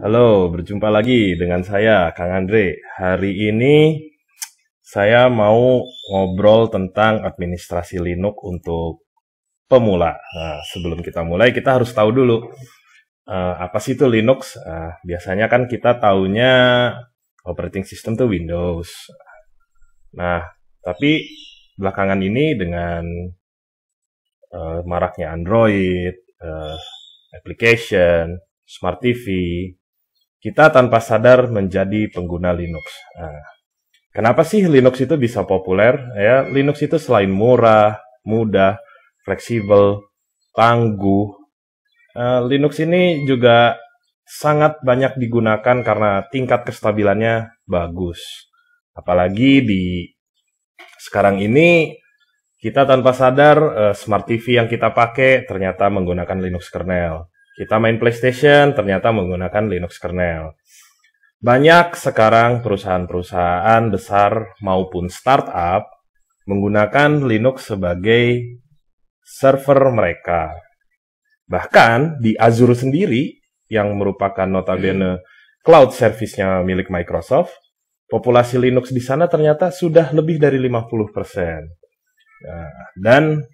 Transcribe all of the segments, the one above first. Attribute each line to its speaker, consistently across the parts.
Speaker 1: Halo, berjumpa lagi dengan saya, Kang Andre. Hari ini saya mau ngobrol tentang administrasi Linux untuk pemula. Nah, sebelum kita mulai, kita harus tahu dulu apa sih itu Linux. Biasanya kan kita taunya operating system tuh Windows. Nah, tapi belakangan ini dengan maraknya Android, application, Smart TV, kita tanpa sadar menjadi pengguna Linux. Nah, kenapa sih Linux itu bisa populer? Ya, Linux itu selain murah, mudah, fleksibel, tangguh, Linux ini juga sangat banyak digunakan karena tingkat kestabilannya bagus. Apalagi di sekarang ini kita tanpa sadar Smart TV yang kita pakai ternyata menggunakan Linux kernel. Kita main PlayStation ternyata menggunakan Linux kernel. Banyak sekarang perusahaan-perusahaan besar maupun startup menggunakan Linux sebagai server mereka. Bahkan di Azure sendiri, yang merupakan notabene cloud service-nya milik Microsoft, populasi Linux di sana ternyata sudah lebih dari 50%. Nah, dan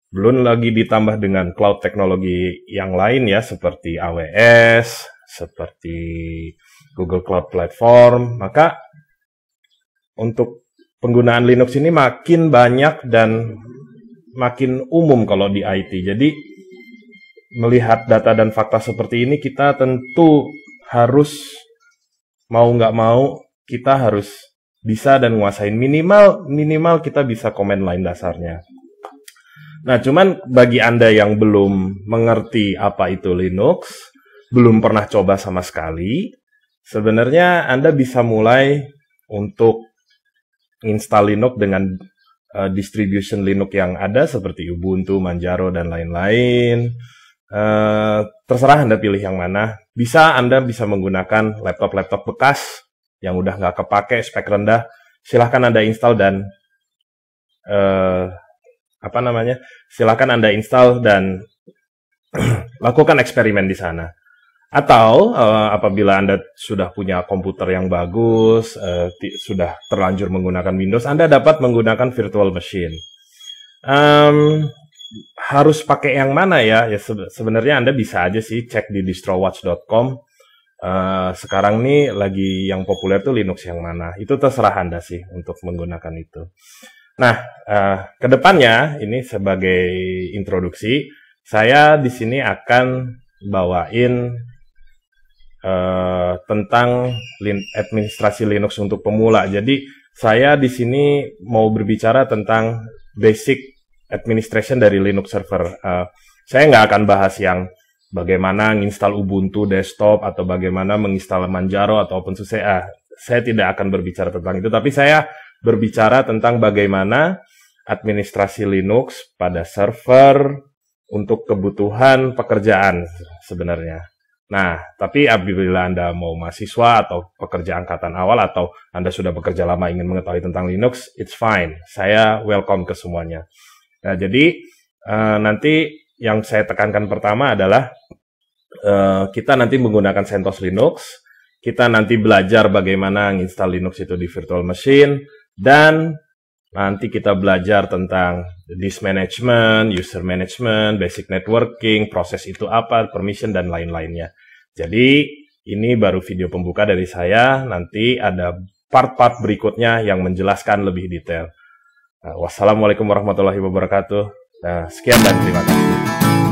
Speaker 1: belum lagi ditambah dengan cloud teknologi yang lain ya, seperti AWS, seperti Google Cloud Platform. Maka untuk penggunaan Linux ini makin banyak dan makin umum kalau di IT. Jadi melihat data dan fakta seperti ini, kita tentu harus mau nggak mau, kita harus bisa dan nguasain minimal kita bisa command line dasarnya. Nah, cuman bagi Anda yang belum mengerti apa itu Linux, belum pernah coba sama sekali, sebenarnya Anda bisa mulai untuk install Linux dengan distribution Linux yang ada seperti Ubuntu, Manjaro, dan lain-lain. Terserah Anda pilih yang mana. Anda bisa menggunakan laptop-laptop bekas yang udah nggak kepake, spek rendah. Silahkan Anda install dan silakan Anda install dan lakukan eksperimen di sana. Atau apabila Anda sudah punya komputer yang bagus, sudah terlanjur menggunakan Windows, Anda dapat menggunakan virtual machine. Harus pakai yang mana ya? Ya sebenarnya Anda bisa aja sih cek di distrowatch.com. Sekarang nih lagi yang populer tuh Linux yang mana. Itu terserah Anda sih untuk menggunakan itu. Nah, kedepannya ini sebagai introduksi, saya di sini akan bawain tentang administrasi Linux untuk pemula. Jadi saya di sini mau berbicara tentang basic administration dari Linux server. Saya nggak akan bahas yang bagaimana menginstal Ubuntu desktop atau bagaimana menginstal Manjaro atau OpenSUSE. Saya tidak akan berbicara tentang itu, tapi saya berbicara tentang bagaimana administrasi Linux pada server untuk kebutuhan pekerjaan sebenarnya. Nah, tapi apabila Anda mau mahasiswa atau pekerja angkatan awal atau Anda sudah bekerja lama ingin mengetahui tentang Linux, it's fine. Saya welcome ke semuanya. Nah, jadi nanti yang saya tekankan pertama adalah kita nanti menggunakan CentOS Linux. Kita nanti belajar bagaimana install Linux itu di virtual machine. Dan nanti kita belajar tentang disk management, user management, basic networking, proses itu apa, permission, dan lain-lainnya. Jadi, ini baru video pembuka dari saya. Nanti ada part-part berikutnya yang menjelaskan lebih detail. Wassalamualaikum warahmatullahi wabarakatuh. Sekian dan terima kasih.